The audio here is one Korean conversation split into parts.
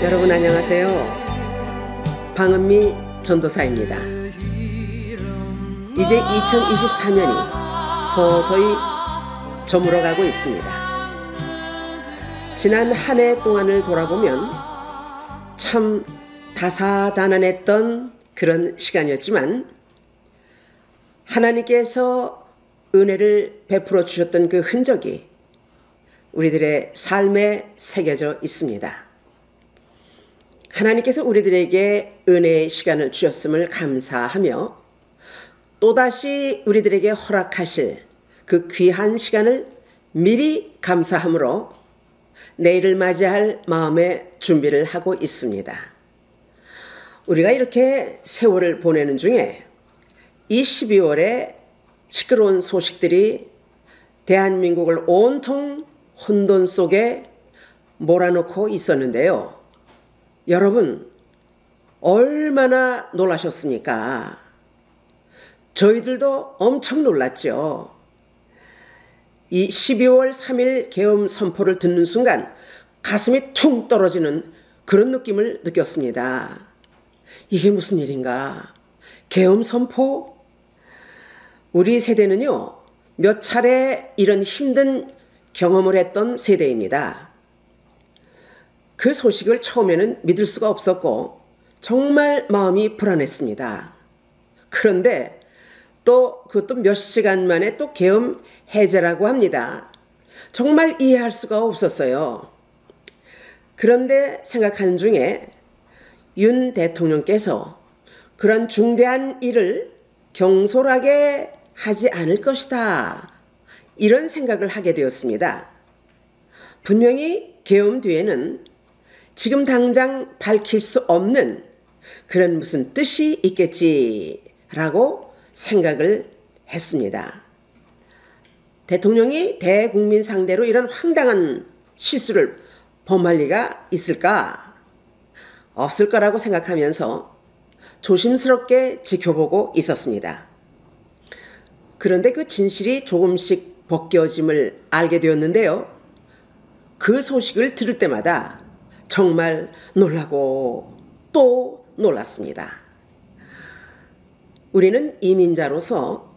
여러분 안녕하세요. 방은미 전도사입니다. 이제 2024년이 서서히 저물어가고 있습니다. 지난 한 해 동안을 돌아보면 참 다사다난했던 그런 시간이었지만 하나님께서 은혜를 베풀어 주셨던 그 흔적이 우리들의 삶에 새겨져 있습니다. 하나님께서 우리들에게 은혜의 시간을 주셨음을 감사하며 또다시 우리들에게 허락하실 그 귀한 시간을 미리 감사함으로 내일을 맞이할 마음의 준비를 하고 있습니다. 우리가 이렇게 세월을 보내는 중에 이 12월에 시끄러운 소식들이 대한민국을 온통 혼돈 속에 몰아넣고 있었는데요. 여러분 얼마나 놀라셨습니까? 저희들도 엄청 놀랐죠. 이 12월 3일 계엄 선포를 듣는 순간 가슴이 퉁 떨어지는 그런 느낌을 느꼈습니다. 이게 무슨 일인가? 계엄 선포? 우리 세대는요, 몇 차례 이런 힘든 경험을 했던 세대입니다. 그 소식을 처음에는 믿을 수가 없었고 정말 마음이 불안했습니다. 그런데 또 그것도 몇 시간 만에 또 계엄 해제라고 합니다. 정말 이해할 수가 없었어요. 그런데 생각하는 중에 윤 대통령께서 그런 중대한 일을 경솔하게 하지 않을 것이다. 이런 생각을 하게 되었습니다. 분명히 계엄 뒤에는 지금 당장 밝힐 수 없는 그런 무슨 뜻이 있겠지라고 생각을 했습니다. 대통령이 대국민 상대로 이런 황당한 실수를 범할 리가 있을까? 없을 거라고 생각하면서 조심스럽게 지켜보고 있었습니다. 그런데 그 진실이 조금씩 벗겨짐을 알게 되었는데요. 그 소식을 들을 때마다 정말 놀라고 또 놀랐습니다. 우리는 이민자로서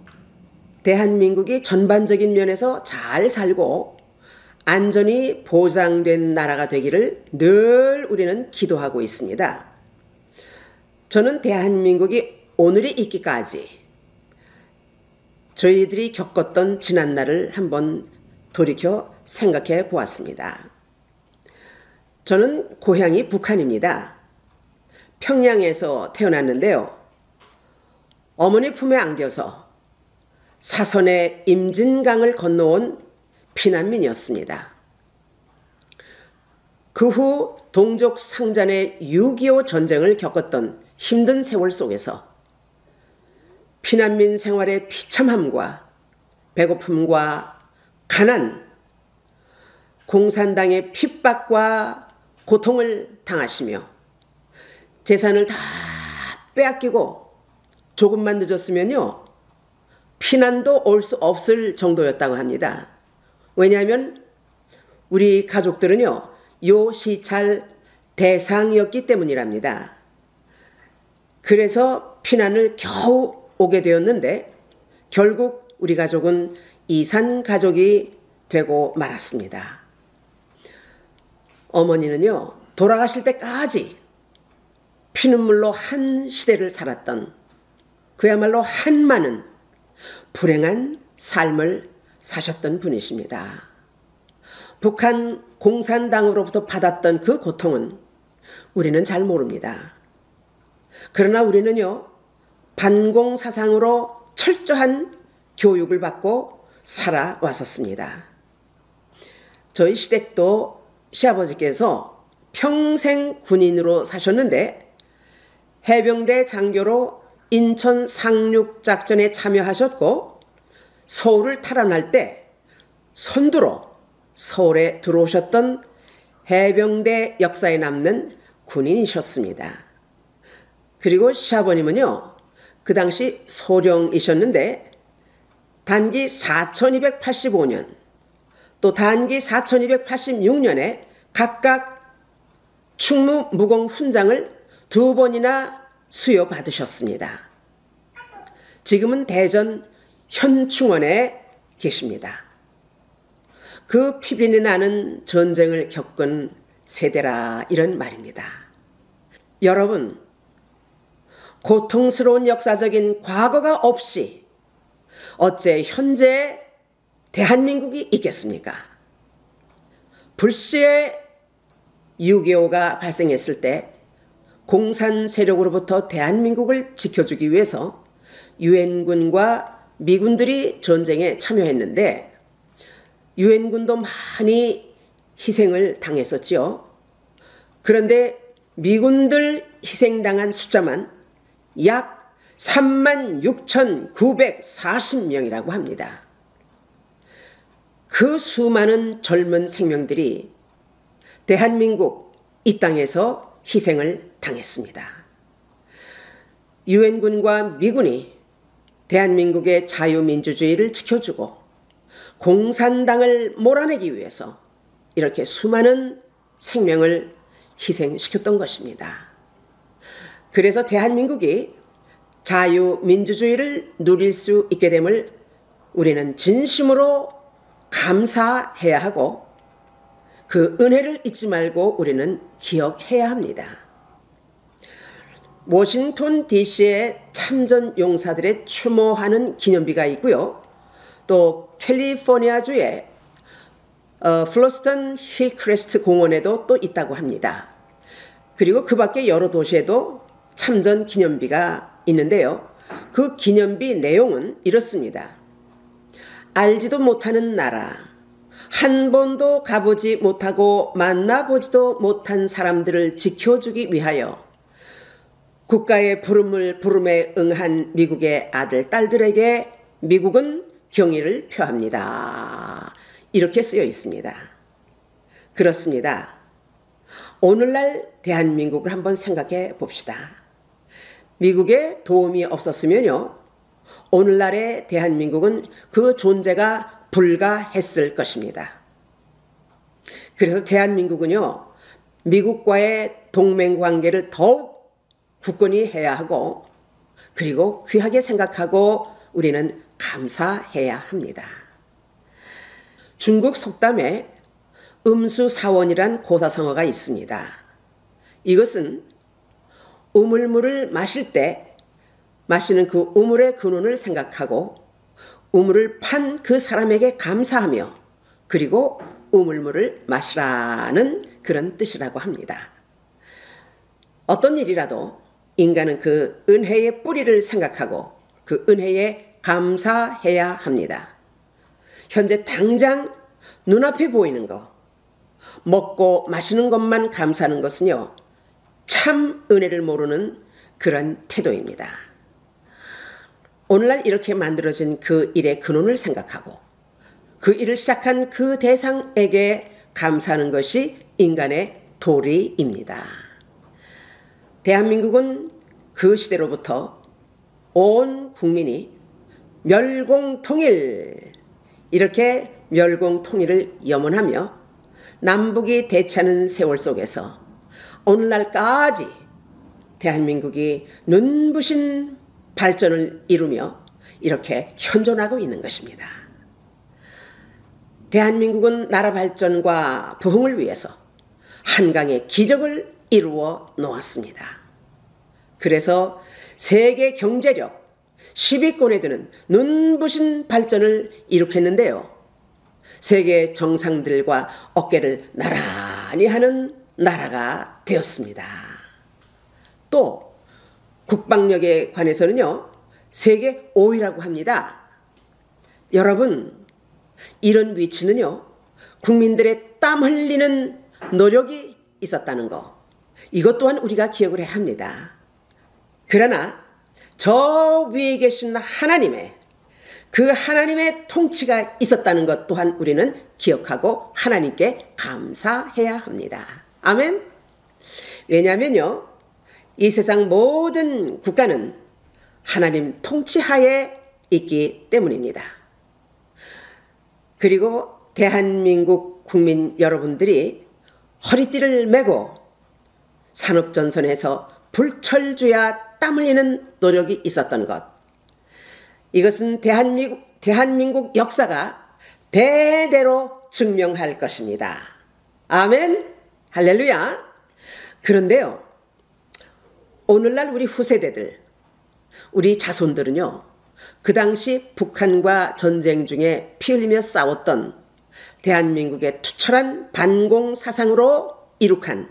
대한민국이 전반적인 면에서 잘 살고 안전이 보장된 나라가 되기를 늘 우리는 기도하고 있습니다. 저는 대한민국이 오늘이 있기까지 저희들이 겪었던 지난날을 한번 돌이켜 생각해 보았습니다. 저는 고향이 북한입니다. 평양에서 태어났는데요. 어머니 품에 안겨서 사선의 임진강을 건너온 피난민이었습니다. 그 후 동족 상잔의 6.25 전쟁을 겪었던 힘든 세월 속에서 피난민 생활의 비참함과 배고픔과 가난, 공산당의 핍박과 고통을 당하시며 재산을 다 빼앗기고 조금만 늦었으면요, 피난도 올 수 없을 정도였다고 합니다. 왜냐하면 우리 가족들은요, 요시찰 대상이었기 때문이랍니다. 그래서 피난을 겨우 오게 되었는데 결국 우리 가족은 이산 가족이 되고 말았습니다. 어머니는요, 돌아가실 때까지 피눈물로 한 시대를 살았던 그야말로 한많은 불행한 삶을 사셨던 분이십니다. 북한 공산당으로부터 받았던 그 고통은 우리는 잘 모릅니다. 그러나 우리는요, 반공 사상으로 철저한 교육을 받고 살아왔었습니다. 저희 시댁도 시아버지께서 평생 군인으로 사셨는데 해병대 장교로 인천 상륙작전에 참여하셨고 서울을 탈환할 때 선두로 서울에 들어오셨던 해병대 역사에 남는 군인이셨습니다. 그리고 시아버님은요, 그 당시 소령이셨는데 단기 4285년 또 단기 4286년에 각각 충무무공 훈장을 2번이나 수여받으셨습니다. 지금은 대전 현충원에 계십니다. 그 피빈이 나는 전쟁을 겪은 세대라 이런 말입니다. 여러분, 고통스러운 역사적인 과거가 없이 어째 현재 대한민국이 있겠습니까? 불시에 6.25가 발생했을 때 공산 세력으로부터 대한민국을 지켜주기 위해서 유엔군과 미군들이 전쟁에 참여했는데 유엔군도 많이 희생을 당했었지요. 그런데 미군들 희생당한 숫자만 약 36,940명이라고 합니다. 그 수많은 젊은 생명들이 대한민국 이 땅에서 희생을 당했습니다. 유엔군과 미군이 대한민국의 자유민주주의를 지켜주고 공산당을 몰아내기 위해서 이렇게 수많은 생명을 희생시켰던 것입니다. 그래서 대한민국이 자유민주주의를 누릴 수 있게 됨을 우리는 진심으로 감사해야 하고 그 은혜를 잊지 말고 우리는 기억해야 합니다. 워싱턴 DC의 참전 용사들의 추모하는 기념비가 있고요. 또 캘리포니아주의 플러스턴 힐크레스트 공원에도 또 있다고 합니다. 그리고 그 밖에 여러 도시에도 참전 기념비가 있는데요. 그 기념비 내용은 이렇습니다. 알지도 못하는 나라, 한 번도 가보지 못하고 만나보지도 못한 사람들을 지켜주기 위하여 국가의 부름에 응한 미국의 아들, 딸들에게 미국은 경의를 표합니다. 이렇게 쓰여 있습니다. 그렇습니다. 오늘날 대한민국을 한번 생각해 봅시다. 미국의 도움이 없었으면요, 오늘날의 대한민국은 그 존재가 불가했을 것입니다. 그래서 대한민국은요, 미국과의 동맹관계를 더욱 굳건히 해야 하고 그리고 귀하게 생각하고 우리는 감사해야 합니다. 중국 속담에 음수사원이란 고사성어가 있습니다. 이것은 우물물을 마실 때 마시는 그 우물의 근원을 생각하고 우물을 판 그 사람에게 감사하며 그리고 우물물을 마시라는 그런 뜻이라고 합니다. 어떤 일이라도 인간은 그 은혜의 뿌리를 생각하고 그 은혜에 감사해야 합니다. 현재 당장 눈앞에 보이는 거, 먹고 마시는 것만 감사하는 것은요, 참 은혜를 모르는 그런 태도입니다. 오늘날 이렇게 만들어진 그 일의 근원을 생각하고 그 일을 시작한 그 대상에게 감사하는 것이 인간의 도리입니다. 대한민국은 그 시대로부터 온 국민이 멸공통일, 이렇게 멸공통일을 염원하며 남북이 대치하는 세월 속에서 오늘날까지 대한민국이 눈부신 발전을 이루며 이렇게 현존하고 있는 것입니다. 대한민국은 나라 발전과 부흥을 위해서 한강의 기적을 이루어 놓았습니다. 그래서 세계 경제력 10위권에 드는 눈부신 발전을 이룩했는데요. 세계 정상들과 어깨를 나란히 하는 나라가 되었습니다. 또 국방력에 관해서는요, 세계 5위라고 합니다. 여러분, 이런 위치는요, 국민들의 땀 흘리는 노력이 있었다는 거, 이것 또한 우리가 기억을 해야 합니다. 그러나 저 위에 계신 하나님의 그 하나님의 통치가 있었다는 것 또한 우리는 기억하고 하나님께 감사해야 합니다. 아멘. 왜냐하면요, 이 세상 모든 국가는 하나님 통치하에 있기 때문입니다. 그리고 대한민국 국민 여러분들이 허리띠를 메고 산업전선에서 불철주야 땀 흘리는 노력이 있었던 것. 이것은 대한민국 역사가 대대로 증명할 것입니다. 아멘, 할렐루야. 그런데요, 오늘날 우리 후세대들, 우리 자손들은요, 그 당시 북한과 전쟁 중에 피 흘리며 싸웠던 대한민국의 투철한 반공 사상으로 이룩한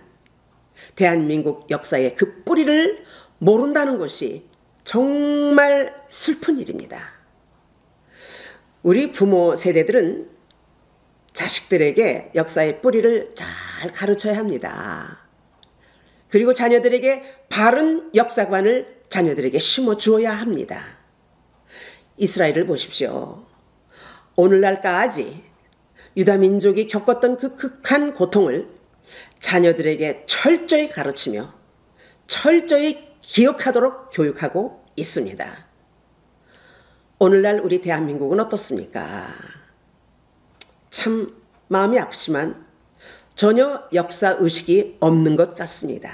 대한민국 역사의 그 뿌리를 모른다는 것이 정말 슬픈 일입니다. 우리 부모 세대들은 자식들에게 역사의 뿌리를 잘 가르쳐야 합니다. 그리고 자녀들에게 바른 역사관을 자녀들에게 심어 주어야 합니다. 이스라엘을 보십시오. 오늘날까지 유다민족이 겪었던 그 극한 고통을 자녀들에게 철저히 가르치며 철저히 기억하도록 교육하고 있습니다. 오늘날 우리 대한민국은 어떻습니까? 참 마음이 아프지만 전혀 역사의식이 없는 것 같습니다.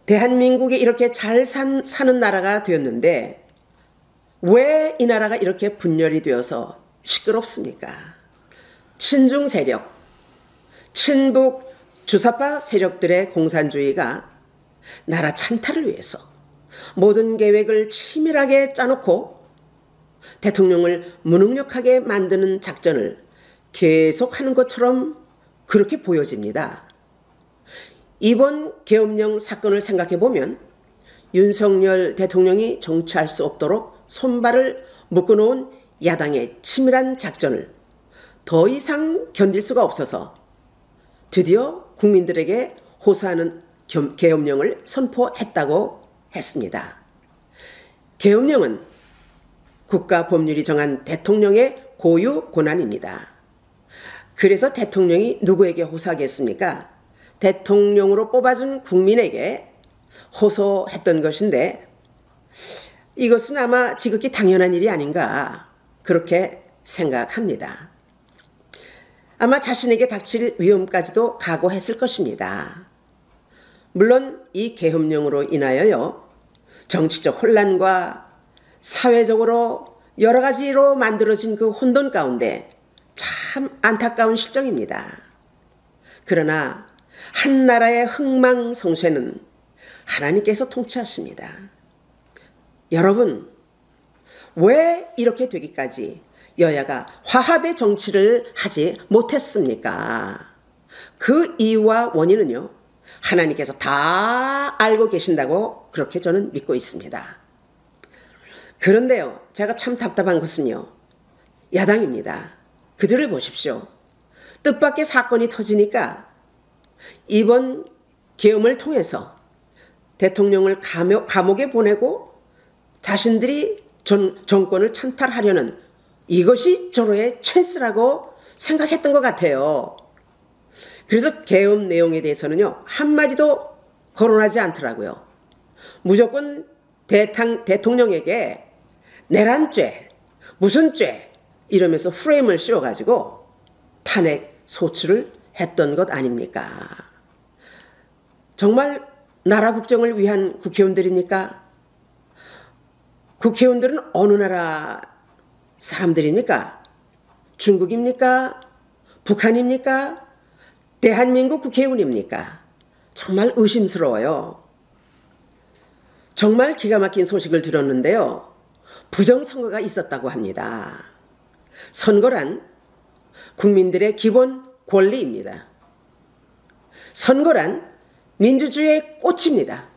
대한민국이 이렇게 잘 사는 나라가 되었는데 왜 이 나라가 이렇게 분열이 되어서 시끄럽습니까? 친중 세력, 친북 주사파 세력들의 공산주의가 나라 찬탈을 위해서 모든 계획을 치밀하게 짜놓고 대통령을 무능력하게 만드는 작전을 계속하는 것처럼 그렇게 보여집니다. 이번 계엄령 사건을 생각해 보면 윤석열 대통령이 정치할 수 없도록 손발을 묶어놓은 야당의 치밀한 작전을 더 이상 견딜 수가 없어서 드디어 국민들에게 호소하는 계엄령을 선포했다고 했습니다. 계엄령은 국가 법률이 정한 대통령의 고유 권한입니다. 그래서 대통령이 누구에게 호소하겠습니까? 대통령으로 뽑아준 국민에게 호소했던 것인데 이것은 아마 지극히 당연한 일이 아닌가 그렇게 생각합니다. 아마 자신에게 닥칠 위험까지도 각오했을 것입니다. 물론 이 계엄령으로 인하여요, 정치적 혼란과 사회적으로 여러 가지로 만들어진 그 혼돈 가운데 참 안타까운 실정입니다. 그러나 한 나라의 흥망성쇠는 하나님께서 통치하십니다. 여러분, 왜 이렇게 되기까지 여야가 화합의 정치를 하지 못했습니까? 그 이유와 원인은요, 하나님께서 다 알고 계신다고 그렇게 저는 믿고 있습니다. 그런데요, 제가 참 답답한 것은요, 야당입니다. 그들을 보십시오. 뜻밖의 사건이 터지니까 이번 계엄을 통해서 대통령을 감옥에 보내고 자신들이 정권을 찬탈하려는 이것이 저로의 찬스라고 생각했던 것 같아요. 그래서 계엄 내용에 대해서는요, 한마디도 거론하지 않더라고요. 무조건 대통령에게 내란죄, 무슨 죄 이러면서 프레임을 씌워가지고 탄핵 소추를 했던 것 아닙니까? 정말 나라 국정을 위한 국회의원들입니까? 국회의원들은 어느 나라 사람들입니까? 중국입니까? 북한입니까? 대한민국 국회의원입니까? 정말 의심스러워요. 정말 기가 막힌 소식을 들었는데요, 부정선거가 있었다고 합니다. 선거란 국민들의 기본 권리입니다. 선거란 민주주의의 꽃입니다.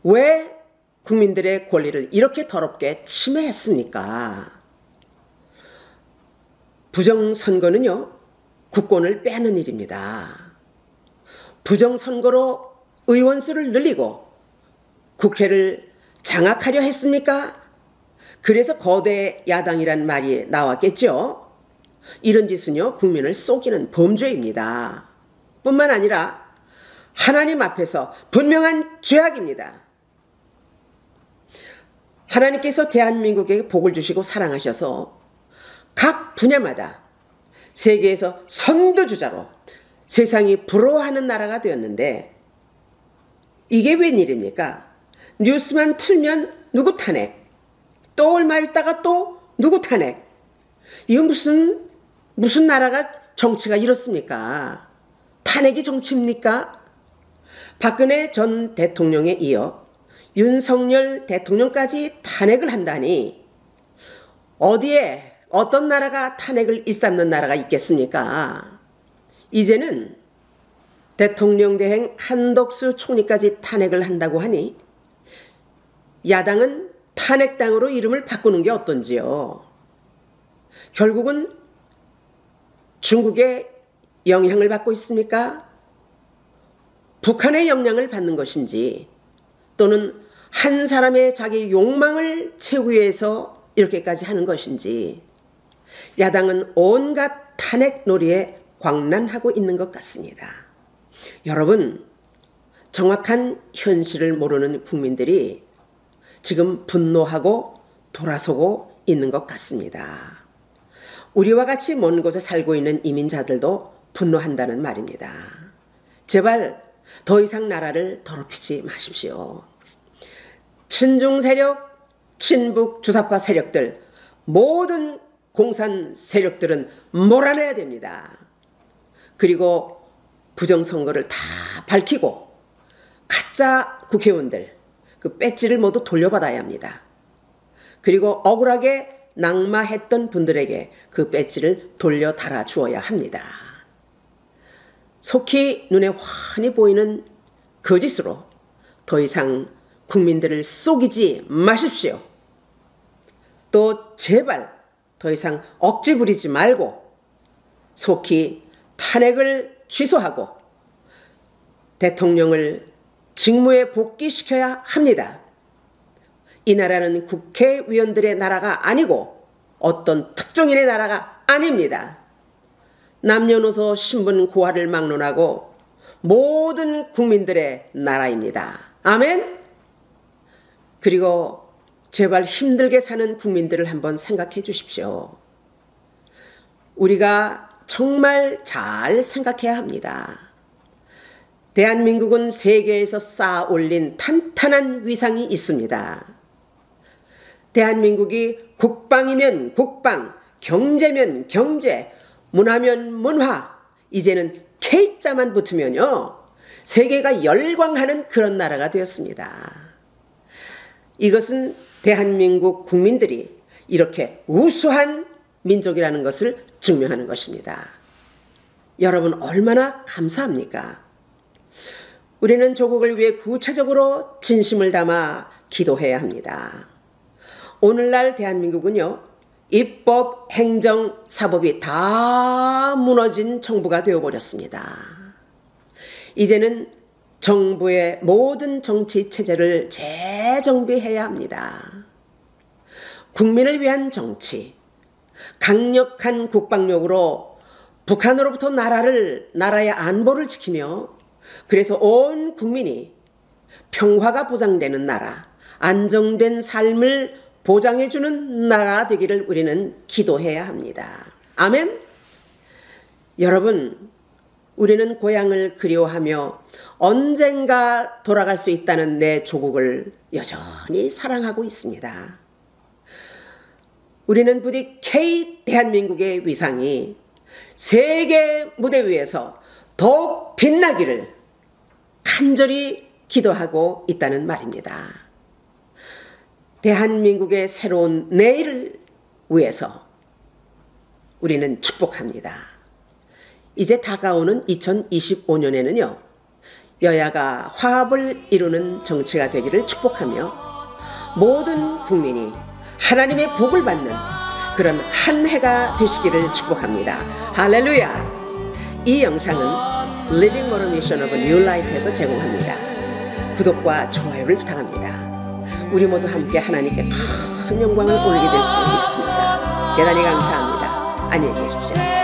왜 국민들의 권리를 이렇게 더럽게 침해했습니까? 부정선거는요, 국권을 빼앗는 일입니다. 부정선거로 의원수를 늘리고 국회를 장악하려 했습니까? 그래서 거대 야당이란 말이 나왔겠죠. 이런 짓은요, 국민을 속이는 범죄입니다. 뿐만 아니라 하나님 앞에서 분명한 죄악입니다. 하나님께서 대한민국에게 복을 주시고 사랑하셔서 각 분야마다 세계에서 선두주자로 세상이 부러워하는 나라가 되었는데 이게 웬일입니까? 뉴스만 틀면 누구 탄핵, 또 얼마 있다가 또 누구 탄핵. 이거 무슨 나라가 정치가 이렇습니까? 탄핵이 정치입니까? 박근혜 전 대통령에 이어 윤석열 대통령까지 탄핵을 한다니 어디에 어떤 나라가 탄핵을 일삼는 나라가 있겠습니까? 이제는 대통령 대행 한덕수 총리까지 탄핵을 한다고 하니 야당은 탄핵당으로 이름을 바꾸는 게 어떤지요? 결국은 중국의 영향을 받고 있습니까? 북한의 영향을 받는 것인지 또는 한 사람의 자기 욕망을 채우기 위해서 이렇게까지 하는 것인지 야당은 온갖 탄핵 놀이에 광란하고 있는 것 같습니다. 여러분, 정확한 현실을 모르는 국민들이 지금 분노하고 돌아서고 있는 것 같습니다. 우리와 같이 먼 곳에 살고 있는 이민자들도 분노한다는 말입니다. 제발 더 이상 나라를 더럽히지 마십시오. 친중 세력, 친북 주사파 세력들, 모든 공산 세력들은 몰아내야 됩니다. 그리고 부정선거를 다 밝히고 가짜 국회의원들 그 배지를 모두 돌려받아야 합니다. 그리고 억울하게 낙마했던 분들에게 그 배지를 돌려 달아 주어야 합니다. 속히 눈에 환히 보이는 거짓으로 더 이상 국민들을 속이지 마십시오. 또 제발 더 이상 억지 부리지 말고 속히 탄핵을 취소하고 대통령을 직무에 복귀시켜야 합니다. 이 나라는 국회의원들의 나라가 아니고 어떤 특정인의 나라가 아닙니다. 남녀노소 신분 고하를 막론하고 모든 국민들의 나라입니다. 아멘? 그리고 제발 힘들게 사는 국민들을 한번 생각해 주십시오. 우리가 정말 잘 생각해야 합니다. 대한민국은 세계에서 쌓아 올린 탄탄한 위상이 있습니다. 대한민국이 국방이면 국방, 경제면 경제, 문화면 문화, 이제는 K자만 붙으면요 세계가 열광하는 그런 나라가 되었습니다. 이것은 대한민국 국민들이 이렇게 우수한 민족이라는 것을 증명하는 것입니다. 여러분 얼마나 감사합니까? 우리는 조국을 위해 구체적으로 진심을 담아 기도해야 합니다. 오늘날 대한민국은요 입법, 행정, 사법이 다 무너진 정부가 되어버렸습니다. 이제는 정부의 모든 정치 체제를 재정비해야 합니다. 국민을 위한 정치, 강력한 국방력으로 북한으로부터 나라의 안보를 지키며 그래서 온 국민이 평화가 보장되는 나라, 안정된 삶을 보장해주는 나라 되기를 우리는 기도해야 합니다. 아멘? 여러분, 우리는 고향을 그리워하며 언젠가 돌아갈 수 있다는 내 조국을 여전히 사랑하고 있습니다. 우리는 부디 K 대한민국의 위상이 세계 무대 위에서 더욱 빛나기를 간절히 기도하고 있다는 말입니다. 대한민국의 새로운 내일을 위해서 우리는 축복합니다. 이제 다가오는 2025년에는요 여야가 화합을 이루는 정치가 되기를 축복하며 모든 국민이 하나님의 복을 받는 그런 한 해가 되시기를 축복합니다. 할렐루야. 이 영상은 Living Water Mission of New Light에서 제공합니다. 구독과 좋아요를 부탁합니다. 우리 모두 함께 하나님께 큰 영광을 올리게 될 줄 믿습니다. 대단히 감사합니다. 안녕히 계십시오.